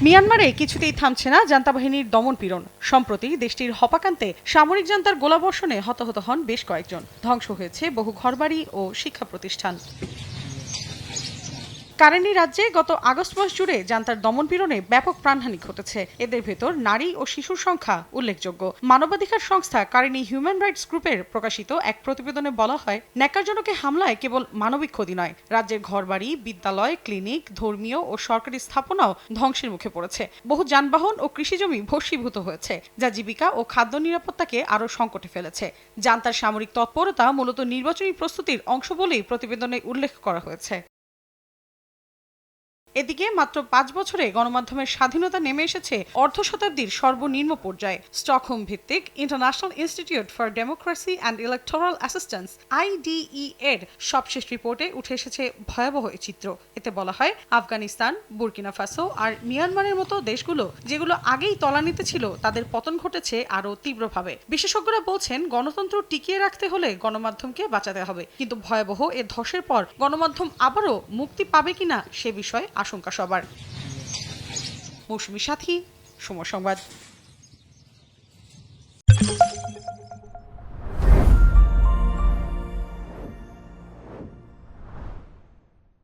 মিয়ানমারে কিছুতেই থামছে না জান্তা বাহিনীর দমন-পীড়ন। সম্প্রতি দেশটির হপাকান্তে সামরিক জান্তার গোলাবর্ষণে হতাহত হন বেশ কয়েকজন। ধ্বংস হয়েছে বহু ঘরবাড়ি ও শিক্ষা প্রতিষ্ঠান। কারেনি রাজ্যে গত আগস্ট মাস জুড়ে জান্তার দমনপীড়নে ব্যাপক প্রাণহানি ঘটেছে। এদের ভেতর নারী ও শিশুর সংখ্যা উল্লেখযোগ্য। মানবাধিকার সংস্থা কারেনি হিউম্যান রাইটস গ্রুপের প্রকাশিত এক প্রতিবেদনে বলা হয়, ন্যাক্কারজনক হামলায় কেবল মানবিক ক্ষতি নয়, রাজ্যের ঘরবাড়ি, বিদ্যালয়, ক্লিনিক, ধর্মীয় ও সরকারি স্থাপনাও ধ্বংসের মুখে পড়েছে। বহু যানবাহন ও কৃষিজমি ভস্মীভূত হয়েছে, যা জীবিকা ও খাদ্য নিরাপত্তাকে আরও সংকটে ফেলেছে। জান্তার সামরিক তৎপরতা মূলত নির্বাচনী প্রস্তুতির অংশ বলেই প্রতিবেদনে উল্লেখ করা হয়েছে। এদিকে মাত্র ৫ বছরে গণমাধ্যমের স্বাধীনতা নেমে এসেছে অর্ধ শতাব্দীর সর্বনিম্ন পর্যায়ে। স্টকহোম ভিত্তিক international institute for democracy and electoral assistance (IDE) এর সবশেষ রিপোর্টে উঠে এসেছে ভয়াবহ এই চিত্র। এতে বলা হয়, আফগানিস্তান, বুর্কিনা ফাসো আর মিয়ানমারের মতো দেশগুলো যেগুলো আগেই তলানিতে ছিল, তাদের পতন ঘটেছে আরও তীব্রভাবে। বিশেষজ্ঞরা বলছেন, গণতন্ত্র টিকিয়ে রাখতে হলে গণমাধ্যমকে বাঁচাতে হবে, কিন্তু ভয়াবহ এ ধসের পর গণমাধ্যম আবারও মুক্তি পাবে কিনা সে বিষয়ে আশঙ্কা সবার। মৌসুমী সাথী, সময় সংবাদ।